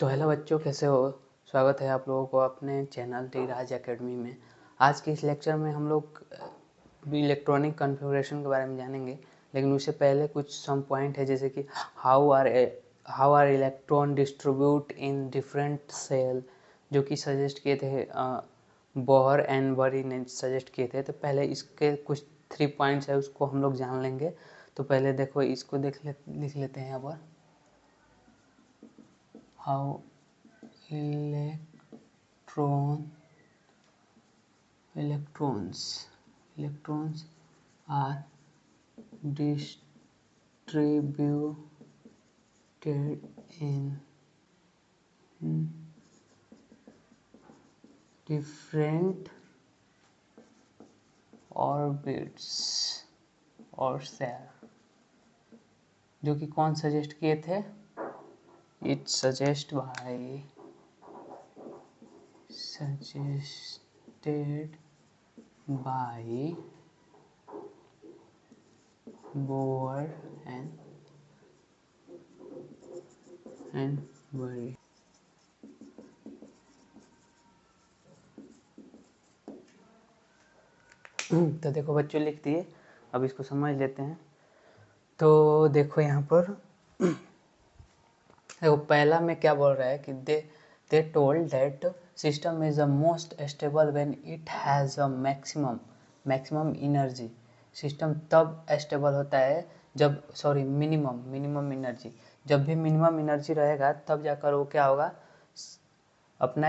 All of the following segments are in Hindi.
तो हेलो बच्चों, कैसे हो। स्वागत है आप लोगों को अपने चैनल डी राज एकेडमी में। आज के इस लेक्चर में हम लोग इलेक्ट्रॉनिक कॉन्फ़िगरेशन के बारे में जानेंगे, लेकिन उससे पहले कुछ सम पॉइंट है, जैसे कि how are electron distribute in different shell, जो कि सजेस्ट किए थे बोहर एंड बरी ने सजेस्ट किए थे। तो पहले इसके कुछ 3 पॉइंट्स है, उसको हम लोग जान लेंगे। तो पहले देखो, इसको लिख लेते हैं यहाँ पर। How electrons are distributed in different orbits और cell, जो कि कौन सजेस्ट किए थे? It suggested by Bohr and Bury। तो देखो बच्चों, लिख दिए, अब इसको समझ लेते हैं। तो देखो यहाँ पर देखो, पहला में क्या बोल रहा है कि they told that system is the most stable when it has a maximum energy. System तब स्टेबल होता है जब मिनिमम एनर्जी, जब भी मिनिमम एनर्जी रहेगा तब जाकर वो क्या होगा, अपना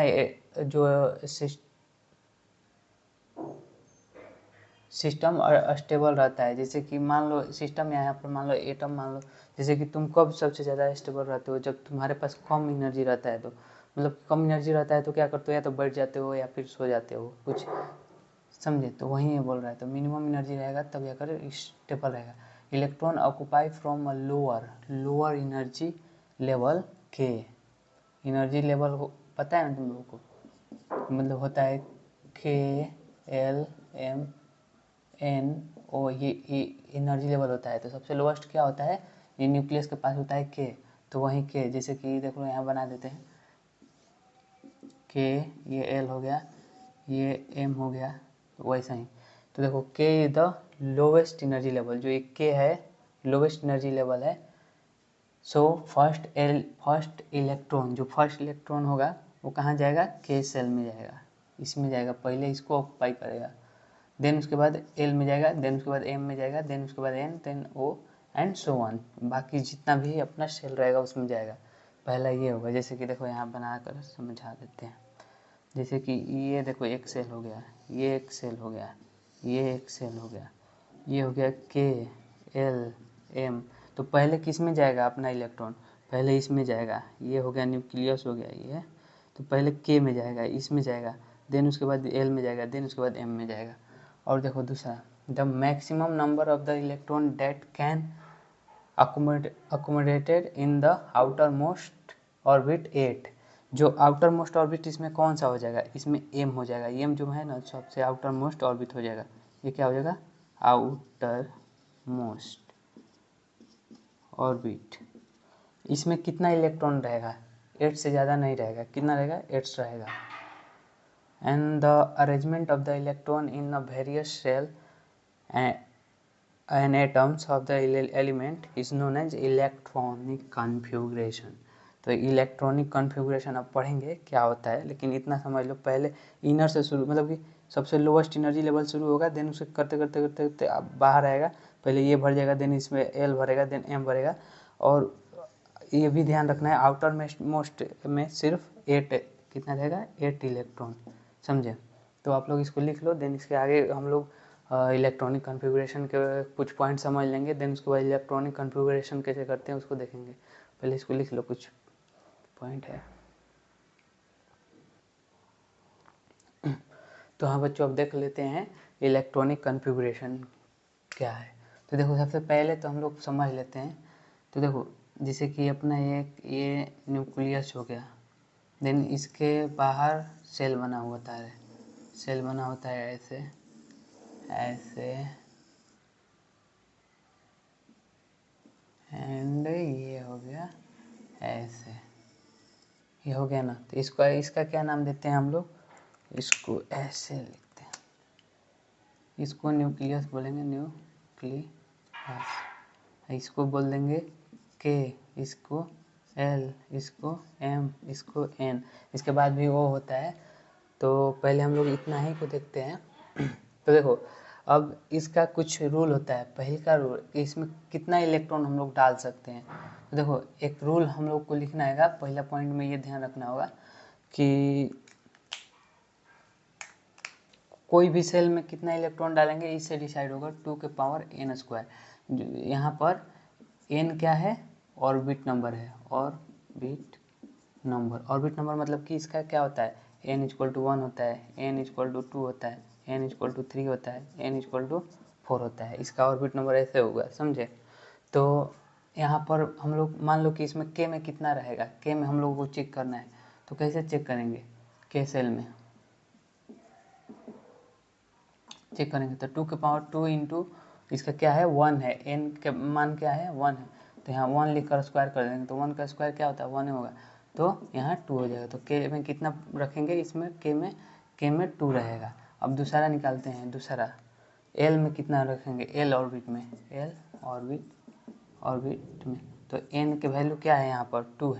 जो सिस्टम स्टेबल रहता है। जैसे कि मान लो सिस्टम, यहाँ पर मान लो एटम मान लो, जैसे कि तुम कब सबसे ज़्यादा स्टेबल रहते हो? जब तुम्हारे पास कम एनर्जी रहता है। तो मतलब कम एनर्जी रहता है तो क्या करते हो, या तो बैठ जाते हो या फिर सो जाते हो, कुछ समझे। तो वही ये बोल रहा है, तो मिनिमम एनर्जी रहेगा तब जाकर स्टेबल रहेगा। Electron occupy from a lower energy level के। एनर्जी लेवल पता है ना तुम लोगों को, मतलब होता है KLMNO, ये एनर्जी लेवल होता है। तो सबसे लोएस्ट क्या होता है, ये न्यूक्लियस के पास होता है K। तो वहीं K, जैसे कि देख लो यहाँ बना देते हैं K, ये L हो गया, ये M हो गया, वैसा ही। तो देखो K is the lowest energy level, जो एक K है लोवेस्ट एनर्जी लेवल है। सो फर्स्ट इलेक्ट्रॉन, जो फर्स्ट इलेक्ट्रॉन होगा वो कहाँ जाएगा, K सेल में जाएगा, इसमें जाएगा, पहले इसको ऑक्यूपाई करेगा। देन उसके बाद L में जाएगा, देन उसके बाद M में जाएगा, देन उसके बाद N, then O and so on. बाकी जितना भी अपना सेल रहेगा उसमें जाएगा। पहला ये होगा, जैसे कि देखो यहाँ बनाकर समझा देते हैं। जैसे कि ये देखो एक सेल हो गया, ये एक सेल हो गया, ये एक सेल हो गया, ये हो गया KLM। तो पहले किस में जाएगा अपना इलेक्ट्रॉन, पहले इसमें जाएगा, ये हो गया न्यूक्लियस हो गया ये। तो पहले K में जाएगा, इसमें जाएगा, देन उसके बाद L में जाएगा, देन उसके बाद M में जाएगा। और देखो दूसरा, the maximum number of the electron that can accommodated in the outer most orbit 8। जो आउटर मोस्ट ऑर्बिट इसमें कौन सा हो जाएगा, इसमें M हो जाएगा। M जो है ना, सबसे आउटर मोस्ट ऑर्बिट हो जाएगा। ये क्या हो जाएगा, आउटर मोस्ट ऑर्बिट। इसमें कितना इलेक्ट्रॉन रहेगा, 8 से ज़्यादा नहीं रहेगा। कितना रहेगा, 8 रहेगा। And the arrangement of the electron in the various shell and atoms of the element is known as electronic configuration. तो इलेक्ट्रॉनिक कॉन्फ़िगरेशन अब पढ़ेंगे क्या होता है, लेकिन इतना समझ लो, पहले इनर से शुरू, मतलब कि सबसे लोवेस्ट एनर्जी लेवल शुरू होगा, देन उसे करते करते करते करते अब बाहर आएगा। पहले ये भर जाएगा, देन इसमें L भरेगा, देन M भरेगा। और ये भी ध्यान रखना है, आउटर मोस्ट में सिर्फ 8, कितना रहेगा, 8 इलेक्ट्रॉन, समझे। तो आप लोग इसको लिख लो, देन इसके आगे हम लोग इलेक्ट्रॉनिक कॉन्फ़िगरेशन के कुछ पॉइंट समझ लेंगे। देन उसके बाद इलेक्ट्रॉनिक कॉन्फ़िगरेशन कैसे करते हैं उसको देखेंगे। पहले इसको लिख लो, कुछ पॉइंट है। तो हाँ बच्चों, अब देख लेते हैं इलेक्ट्रॉनिक कॉन्फ़िगरेशन क्या है। तो देखो, सबसे पहले तो हम लोग समझ लेते हैं। तो देखो, जैसे कि अपना ये न्यूक्लियस हो गया, देन इसके बाहर सेल बना होता है, सेल बना होता है ऐसे ऐसे, एंड ये हो गया ऐसे, ये हो गया ना। तो इसको इसका क्या नाम देते हैं हम लोग, इसको ऐसे लिखते हैं, इसको न्यूक्लियस बोलेंगे, न्यूक्लियस। इसको बोल देंगे के, इसको एल, इसको एम, इसको एन। इसके बाद भी ओ होता है। तो पहले हम लोग इतना ही को देखते हैं। तो देखो अब इसका कुछ रूल होता है। पहले का रूल कि इसमें कितना इलेक्ट्रॉन हम लोग डाल सकते हैं। तो देखो एक रूल हम लोग को लिखना है। पहला पॉइंट में ये ध्यान रखना होगा कि कोई भी सेल में कितना इलेक्ट्रॉन डालेंगे इससे डिसाइड होगा 2 के पावर n स्क्वायर। यहाँ पर n क्या है, ऑर्बिट नंबर है, ऑर्बिट नंबर। ऑर्बिट नंबर मतलब कि इसका क्या होता है, n इक्वल टू 1 होता है, n इक्वल टू 2 होता है, n इक्वल टू 3 होता है, n इक्वल टू 4 होता है। इसका ऑर्बिट नंबर ऐसे होगा, समझे। तो यहाँ पर हम लोग मान लो कि इसमें k में कितना रहेगा, k में हम लोगों को चेक करना है। तो कैसे चेक करेंगे, k सेल में चेक करेंगे तो 2 के पावर 2 इंटू इसका क्या है 1 है, n के मान क्या है 1 है। तो यहाँ 1 लिख कर स्क्वायर कर देंगे। तो 1 का स्क्वायर क्या होता है 1 होगा। तो यहाँ 2 हो जाएगा। तो k में कितना रखेंगे, इसमें k में 2 रहेगा। अब दूसरा निकालते हैं। दूसरा l में कितना रखेंगे, l ऑर्बिट में, l ऑर्बिट में। तो n के वैल्यू क्या है यहाँ पर 2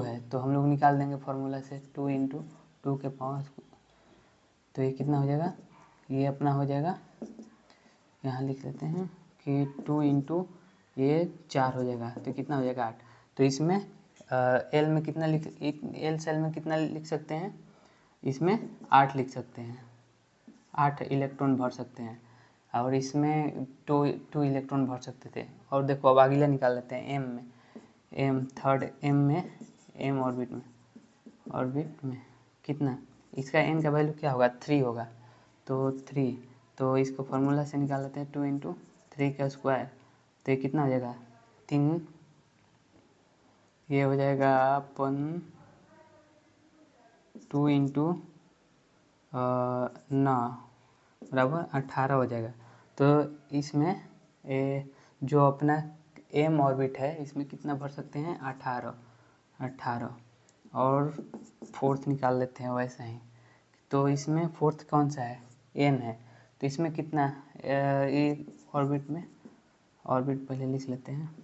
है। तो हम लोग निकाल देंगे फॉर्मूला से 2 इंटू 2 के पावर। तो ये कितना हो जाएगा, ये अपना हो जाएगा, यहाँ लिख लेते हैं कि 2 इंटू ये 4 हो जाएगा। तो कितना हो जाएगा 8। तो इसमें एल में कितना एल सेल में कितना लिख सकते हैं, इसमें 8 लिख सकते हैं, 8 इलेक्ट्रॉन भर सकते हैं। और इसमें 2 इलेक्ट्रॉन भर सकते थे। और देखो अब अगला निकाल लेते हैं एम में, एम थर्ड एम में, एम ऑर्बिट में कितना, इसका एन का वैल्यू क्या होगा 3 होगा। तो 3, तो इसको फार्मूला से निकाल लेते हैं 2 इंटू 3 का स्क्वायर। तो ये कितना हो जाएगा 3, ये हो जाएगा अपन 2 इंटू 9 बराबर 18 हो जाएगा। तो इसमें जो अपना एम ऑर्बिट है इसमें कितना भर सकते हैं 18। और फोर्थ निकाल लेते हैं वैसे ही। तो इसमें फोर्थ कौन सा है, एन है। तो इसमें कितना ये ऑर्बिट में, ऑर्बिट पहले लिख लेते हैं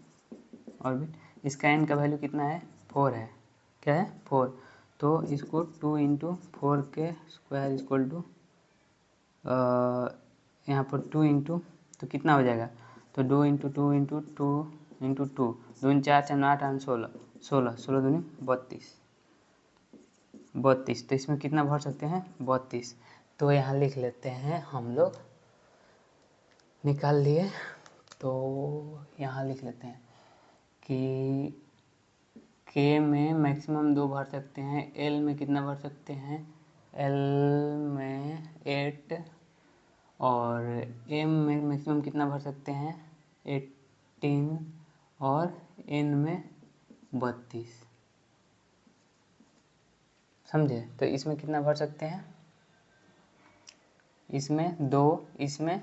ऑर्बिट, इसका एन का वैल्यू कितना है 4 है, क्या है 4। तो इसको 2 इंटू 4 के स्क्वायर इक्वल टू यहाँ पर 2 इंटू, तो कितना हो जाएगा, तो 2 इंटू 2 इंटू 2 इंटू 2, 2 4 4 8 8 16 16 दूनी 32। तो इसमें कितना भर सकते हैं 32। तो यहाँ लिख लेते हैं हम लोग, निकाल लिए। तो यहाँ लिख लेते हैं कि के में मैक्सिमम 2 भर सकते हैं, एल में कितना भर सकते हैं, एल में 8, और एम में मैक्सिमम कितना भर सकते हैं 18, और एन में 32, समझे। तो इसमें कितना भर सकते हैं, इसमें 2, इसमें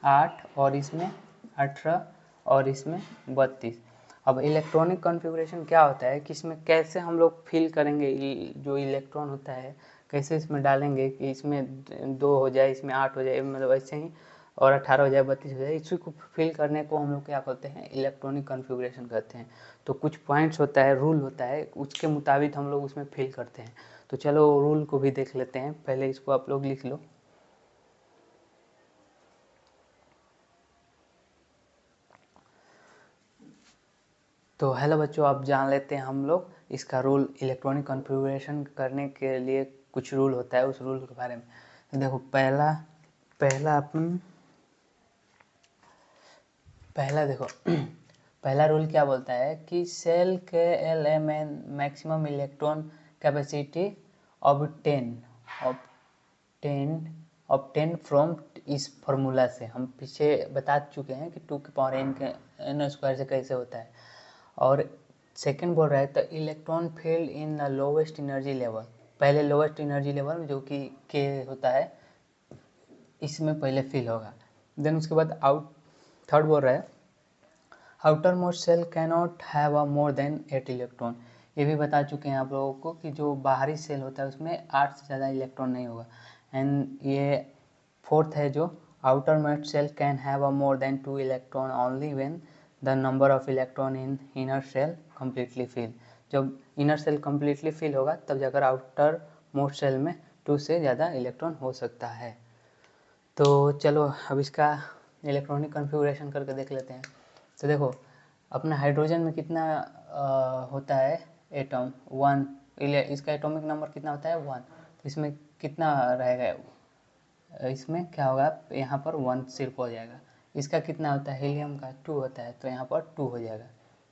8, और इसमें 18, और इसमें 32। अब इलेक्ट्रॉनिक कॉन्फ़िगरेशन क्या होता है कि इसमें कैसे हम लोग फिल करेंगे, जो इलेक्ट्रॉन होता है कैसे इसमें डालेंगे कि इसमें 2 हो जाए, इसमें 8 हो जाए, मतलब ऐसे ही, और 18 हो जाए, 32 हो जाए। इसी को फिल करने को हम लोग क्या कहते हैं, इलेक्ट्रॉनिक कॉन्फ़िगरेशन कहते हैं। तो कुछ पॉइंट्स होता है, रूल होता है, उसके मुताबिक हम लोग उसमें फिल करते हैं। तो चलो रूल को भी देख लेते हैं। पहले इसको आप लोग लिख लो। तो हेलो बच्चों, आप जान लेते हैं हम लोग इसका रूल। इलेक्ट्रॉनिक कॉन्फ़िगरेशन करने के लिए कुछ रूल होता है, उस रूल के बारे में। तो देखो पहला देखो पहला रूल क्या बोलता है कि सेल के L M N maximum electron capacity obtain from इस फार्मूला से। हम पीछे बता चुके हैं कि 2 के पावर n स्क्वायर से कैसे होता है। और सेकंड बोल रहा है the electron filled in the lowest energy level. पहले लोवेस्ट एनर्जी लेवल जो कि k होता है, इसमें पहले फिल होगा। देन उसके बाद थर्ड बोल रहा है outermost shell cannot have a more than 8 electron. ये भी बता चुके हैं आप लोगों को कि जो बाहरी सेल होता है उसमें 8 से ज़्यादा इलेक्ट्रॉन नहीं होगा। एंड ये फोर्थ है जो outermost cell can have a more than 2 electron only when the number of electron in inner cell completely fill। जब inner cell completely fill होगा तब जाकर outer most cell में 2 से ज़्यादा इलेक्ट्रॉन हो सकता है। तो चलो अब इसका इलेक्ट्रॉनिक कन्फिगुरेशन करके देख लेते हैं। तो देखो अपना हाइड्रोजन में कितना होता है एटम 1, इसका एटॉमिक नंबर कितना होता है 1, तो इसमें कितना रहेगा, इसमें क्या होगा यहाँ पर 1 सिर्फ हो जाएगा। इसका कितना होता है हीलियम का 2 होता है, तो यहाँ पर 2 हो जाएगा।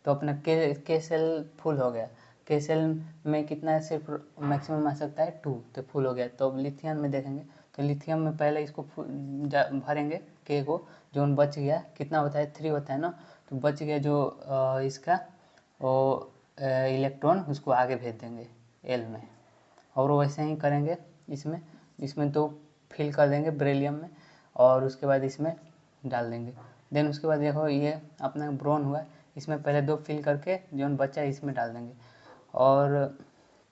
तो अपना के सेल फुल हो गया। के सेल में कितना सिर्फ मैक्सिमम आ सकता है 2, तो फुल हो गया। तो अब लिथियम में देखेंगे तो लिथियम में पहले इसको भरेंगे के को, जो बच गया कितना होता है 3 होता है ना, तो बच गया जो इसका वो इलेक्ट्रॉन उसको आगे भेज देंगे एल में। और वैसे ही करेंगे इसमें 2 फिल कर देंगे बेरिलियम में और उसके बाद इसमें डाल देंगे। देन उसके बाद देखो ये अपना ब्रोन हुआ, इसमें पहले 2 फिल करके जो बचा इसमें डाल देंगे। और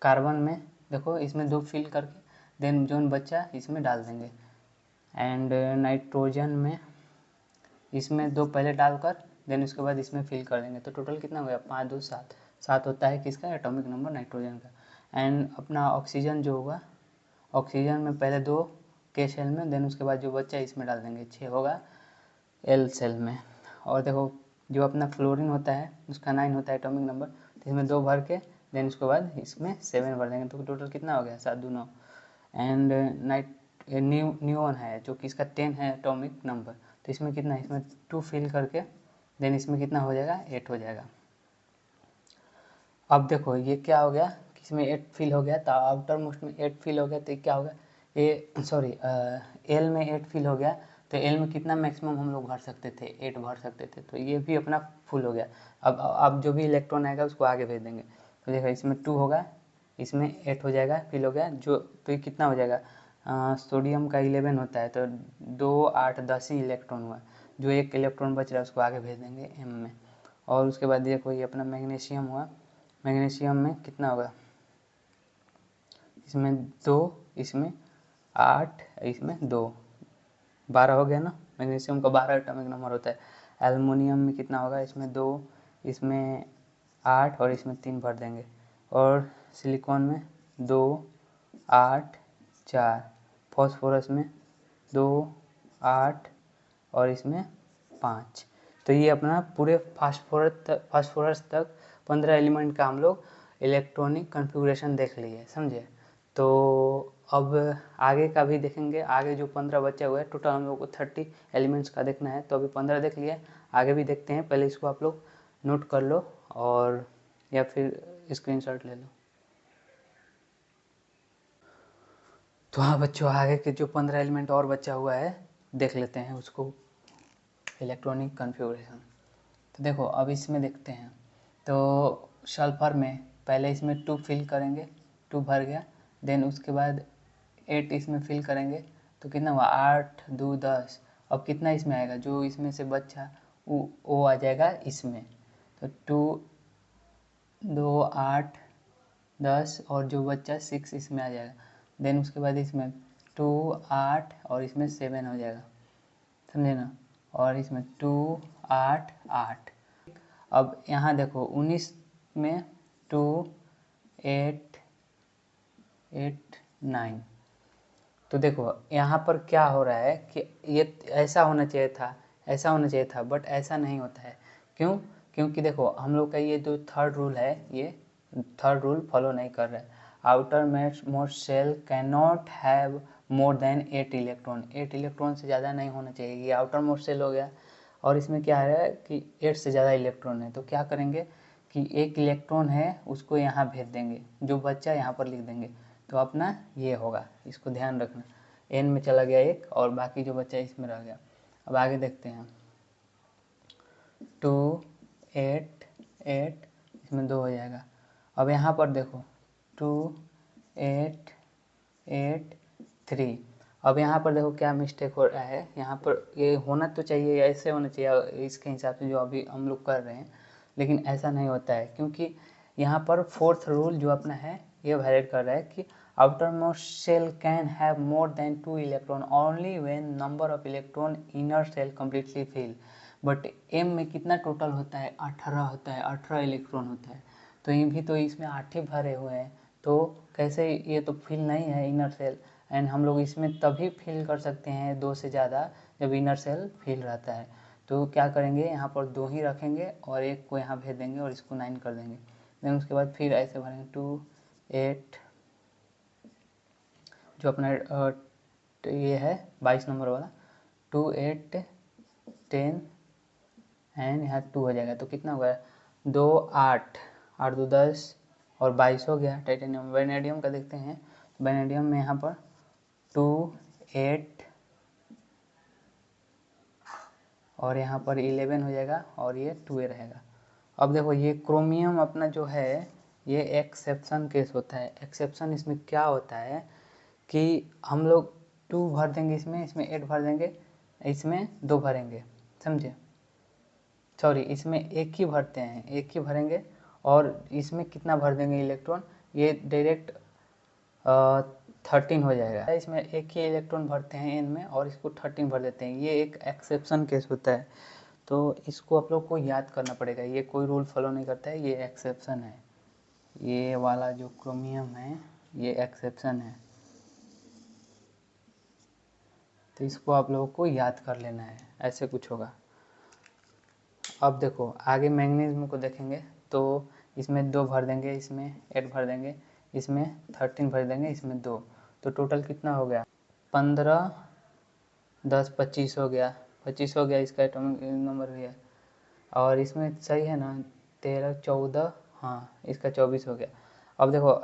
कार्बन में देखो इसमें 2 फिल करके देन जो बचा इसमें डाल देंगे। एंड नाइट्रोजन में इसमें 2 पहले डालकर देन उसके बाद इसमें फिल कर देंगे। तो टोटल कितना हो गया 5 2 7 होता है किसका एटॉमिक नंबर नाइट्रोजन का। एंड अपना ऑक्सीजन जो होगा, ऑक्सीजन में पहले 2 के सेल में देन उसके बाद जो बच्चा इसमें डाल देंगे 6 होगा एल सेल में। और देखो जो अपना फ्लोरीन होता है उसका 9 होता है एटॉमिक नंबर, तो इसमें 2 भर के देन उसके बाद इसमें 7 भर देंगे, तो टोटल कितना हो गया 7 2 9। एंड न्यूऑन है जो कि इसका 10 है एटॉमिक नंबर, तो इसमें कितना, इसमें 2 फिल करके देन इसमें कितना हो जाएगा 8 हो जाएगा। अब देखो ये क्या हो गया कि इसमें 8 फिल हो गया, तो आउटर मोस्ट में 8 फिल हो गया, तो क्या होगा ये सॉरी एल में 8 फिल हो गया, तो एल में कितना मैक्सिमम हम लोग भर सकते थे 8 भर सकते थे, तो ये भी अपना फुल हो गया। अब जो भी इलेक्ट्रॉन आएगा उसको आगे भेज देंगे। तो देखो इसमें 2 होगा, इसमें 8 हो जाएगा फिल हो गया जो, तो ये कितना हो जाएगा सोडियम का 11 होता है, तो 2 8 10 ही इलेक्ट्रॉन हुआ, जो 1 इलेक्ट्रॉन बच रहा है उसको आगे भेज देंगे एम में। और उसके बाद देखो ये अपना मैग्नीशियम हुआ, मैग्नीशियम में कितना होगा, इसमें 2 इसमें 8 इसमें 2 12 हो गया ना, मैग्नीशियम का 12 एटॉमिक नंबर होता है। एल्युमिनियम में कितना होगा, इसमें 2 इसमें 8 और इसमें 3 भर देंगे। और सिलिकॉन में 2 8 4, फॉस्फोरस में 2 8 और इसमें 5। तो ये अपना पूरे फास्फोरस तक 15 एलिमेंट का हम लोग इलेक्ट्रॉनिक कॉन्फ़िगरेशन देख लिए, समझे। तो अब आगे का भी देखेंगे, आगे जो 15 बचे हुए हैं टोटल हम लोग को 30 एलिमेंट्स का देखना है। तो अभी 15 देख लिए, आगे भी देखते हैं, पहले इसको आप लोग नोट कर लो और या फिर स्क्रीनशॉट ले लो। तो हाँ बच्चों आगे के जो 15 एलिमेंट और बचा हुआ है देख लेते हैं उसको इलेक्ट्रॉनिक कॉन्फ़िगरेशन। तो देखो अब इसमें देखते हैं, तो सल्फर में पहले इसमें 2 फिल करेंगे, 2 भर गया, देन उसके बाद 8 इसमें फिल करेंगे, तो कितना हुआ 8 2 10। अब कितना इसमें आएगा, जो इसमें से बचा वो आ जाएगा इसमें, तो 2 2 8 10 और जो बच्चा 6 इसमें आ जाएगा। देन उसके बाद इसमें 2 8 और इसमें 7 हो जाएगा, समझे ना। और इसमें 2 8 8। अब यहाँ देखो 19 में 2 8 8 9। तो देखो यहाँ पर क्या हो रहा है कि ये ऐसा होना चाहिए था, ऐसा होना चाहिए था, बट ऐसा नहीं होता है। क्यों? क्योंकि देखो हम लोग का ये जो थर्ड रूल है, ये थर्ड रूल फॉलो नहीं कर रहा है। Outermost shell can not have more than 8 electron, 8 electron से ज़्यादा नहीं होना चाहिए। ये आउटर मोस्ट सेल हो गया और इसमें क्या है कि 8 से ज़्यादा इलेक्ट्रॉन है, तो क्या करेंगे कि 1 इलेक्ट्रॉन है उसको यहाँ भेज देंगे, जो बच्चा यहाँ पर लिख देंगे, तो अपना ये होगा, इसको ध्यान रखना। एन में चला गया 1 और बाकी जो बच्चा इसमें रह गया। अब आगे देखते हैं, 2 8 8 इसमें 2 हो जाएगा। अब यहाँ पर देखो 2 8 8 3। अब यहाँ पर देखो क्या मिस्टेक हो रहा है, यहाँ पर ये होना तो चाहिए, ऐसे होना चाहिए इसके हिसाब से जो अभी हम लोग कर रहे हैं, लेकिन ऐसा नहीं होता है क्योंकि यहाँ पर फोर्थ रूल जो अपना है ये वायलेट कर रहा है कि outermost shell can have more than 2 electron only when number of electron inner shell completely fill. But M में कितना टोटल होता है, 18 होता है, 18 इलेक्ट्रॉन होता है। तो ये भी तो इसमें 8 ही भरे हुए हैं, तो कैसे ये तो फिल नहीं है इनर सेल। एंड हम लोग इसमें तभी फिल कर सकते हैं 2 से ज़्यादा जब इनर सेल फिल रहता है। तो क्या करेंगे, यहाँ पर 2 ही रखेंगे और एक को यहाँ भेज देंगे और इसको 9 कर देंगे। देन उसके बाद फिर ऐसे भरेंगे 2 8 जो अपना ये है 22 नंबर वाला 2 8 10 एंड यहाँ 2 हो जाएगा। तो कितना होगा 2 8 8 2 10 और 22 हो गया। टाइटेनियम वेनेडियम का देखते हैं। वेनेडियम में यहाँ पर 2 8 और यहाँ पर 11 हो जाएगा और ये 2 रहेगा। अब देखो ये क्रोमियम अपना जो है ये एक्सेप्शन केस होता है। एक्सेप्शन इसमें क्या होता है कि हम लोग 2 भर देंगे, इसमें 8 भर देंगे, इसमें 2 भरेंगे, समझे। सॉरी, इसमें एक ही भरते हैं, एक ही भरेंगे और इसमें कितना भर देंगे इलेक्ट्रॉन, ये डायरेक्ट 13 हो जाएगा। इसमें एक ही इलेक्ट्रॉन भरते हैं एन में और इसको 13 भर देते हैं। ये एक एक्सेप्शन केस होता है, तो इसको आप लोग को याद करना पड़ेगा। ये कोई रूल फॉलो नहीं करता है, ये एक्सेप्शन है। ये वाला जो क्रोमियम है ये एक्सेप्शन है, तो इसको आप लोगों को याद कर लेना है, ऐसे कुछ होगा। अब देखो आगे मैग्नीशियम को देखेंगे तो इसमें 2 भर देंगे, इसमें 8 भर देंगे, इसमें 13 भर देंगे, इसमें 2, तो टोटल कितना हो गया 15 10 25 हो गया। 25 हो गया, इसका एटॉमिक नंबर भी है। और इसमें सही है ना 13 14, हाँ इसका 24 हो गया। अब देखो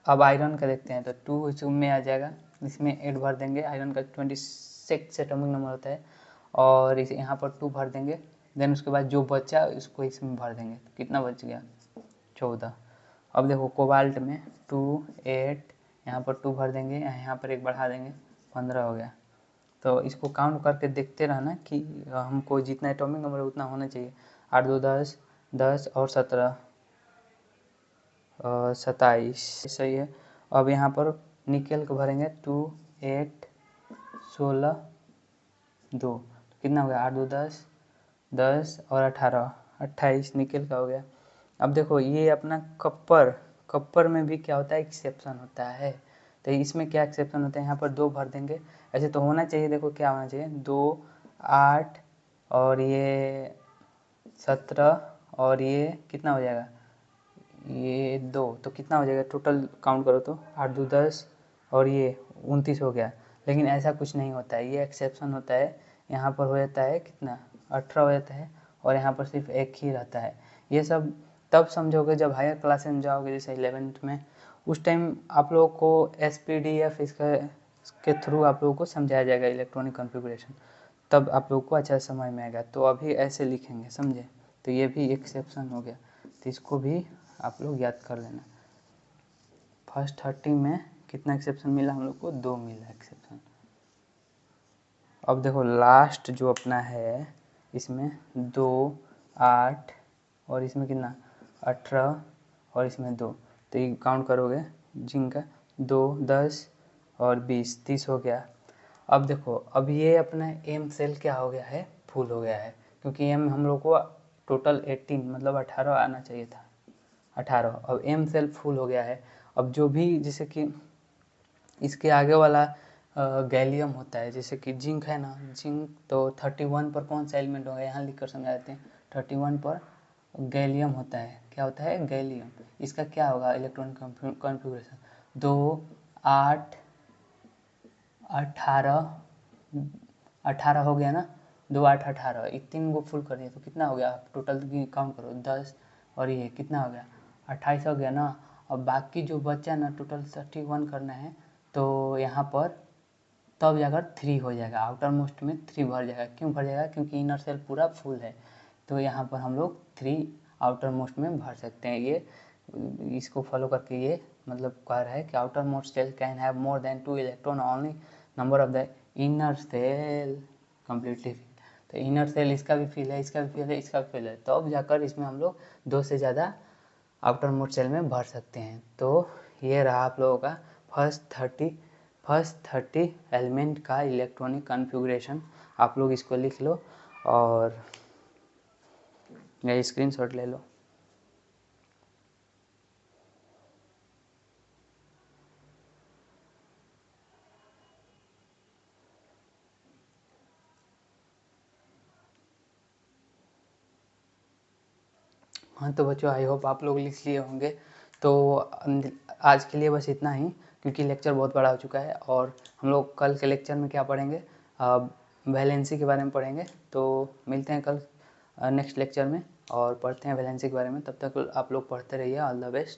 अब आयरन का देखते हैं तो 2 इसमें आ जाएगा, इसमें 8 भर देंगे। आयरन का 26 एटॉमिक नंबर होता है और इसे यहाँ पर 2 भर देंगे। देन उसके बाद जो बचा इसको इसमें भर देंगे, तो कितना बच गया 14। अब देखो कोबाल्ट में 2 8 यहाँ पर 2 भर देंगे, यहाँ पर 1 बढ़ा देंगे, 15 हो गया। तो इसको काउंट करके देखते रहना कि हमको जितना एटॉमिक नंबर है उतना होना चाहिए। 8 2 10 10 और 17 27 सही है। अब यहाँ पर निकेल को भरेंगे 2 8 16 2, कितना हो गया 8 2 10 10 और 18 28 निकेल का हो गया। अब देखो ये अपना कप्पर में भी क्या होता है एक्सेप्शन होता है। तो इसमें क्या एक्सेप्शन होता है, यहाँ पर 2 भर देंगे। ऐसे तो होना चाहिए, देखो क्या होना चाहिए 2 8 और ये 17 और ये कितना हो जाएगा ये 2, तो कितना हो जाएगा टोटल काउंट करो तो 8 2 10 और ये 29 हो गया। लेकिन ऐसा कुछ नहीं होता है, ये एक्सेप्शन होता है। यहाँ पर हो जाता है कितना 18 हो जाता है और यहाँ पर सिर्फ 1 ही रहता है। ये सब तब समझोगे जब हायर क्लास में जाओगे, जैसे 11th में। उस टाइम आप लोगों को SPDF इसके थ्रू आप लोगों को समझाया जाएगा इलेक्ट्रॉनिक कॉन्फ़िगरेशन, तब आप लोग को अच्छा समझ में आएगा। तो अभी ऐसे लिखेंगे, समझे। तो ये भी एक्सेप्शन हो गया, तो इसको भी आप लोग याद कर लेना। फर्स्ट 30 में कितना एक्सेप्शन मिला हम लोग को, 2 मिला एक्सेप्शन। अब देखो लास्ट जो अपना है इसमें 2 8 और इसमें कितना 18 और इसमें 2, तो ये काउंट करोगे जिनका 2 10 और 20 30 हो गया। अब देखो अब ये अपना एम सेल क्या हो गया है, फुल हो गया है, क्योंकि एम हम लोग को टोटल 18 मतलब 18 आना चाहिए था, 18। अब एम सेल फुल हो गया है। अब जो भी जैसे कि इसके आगे वाला गैलियम होता है, जैसे कि जिंक है ना, जिंक तो 31 पर कौन सा एलिमेंट होगा, यहाँ लिख कर समझा देते हैं। 31 पर गैलियम होता है, क्या होता है गैलियम। इसका क्या होगा इलेक्ट्रॉनिक कॉन्फ़िगरेशन 2 8 18 हो गया ना, 2 8 18, ये 3 को फुल कर दिया तो कितना हो गया टोटल काउंट करो 10 और ये कितना हो गया 28 हो गया ना। अब बाकी जो बचा ना टोटल 31 करना है, तो यहाँ पर तब जाकर 3 हो जाएगा, आउटर मोस्ट में 3 भर जाएगा। क्यों भर जाएगा, क्योंकि इनर सेल पूरा फुल है, तो यहाँ पर हम लोग 3 आउटर मोस्ट में भर सकते हैं। ये इसको फॉलो करके ये मतलब कह रहा है कि outermost shell can have more than 2 electron only number of the inner shell completely fill. तो इनर सेल इसका भी फिल है, इसका भी फिल है, इसका भी फिल है, तो अब जाकर इसमें हम लोग 2 से ज़्यादा आउटर मोस्ट शेल में भर सकते हैं। तो ये रहा आप लोगों का फर्स्ट 30 एलिमेंट का इलेक्ट्रॉनिक कॉन्फ़िगरेशन। आप लोग इसको लिख लो और ये स्क्रीनशॉट ले लो। हाँ तो बच्चों, आई होप आप लोग लिख लिए होंगे। तो आज के लिए बस इतना ही, क्योंकि लेक्चर बहुत बड़ा हो चुका है और हम लोग कल के लेक्चर में क्या पढ़ेंगे, वैलेंसी के बारे में पढ़ेंगे। तो मिलते हैं कल नेक्स्ट लेक्चर में और पढ़ते हैं वैलेंसी के बारे में। तब तक आप लोग पढ़ते रहिए। All the best.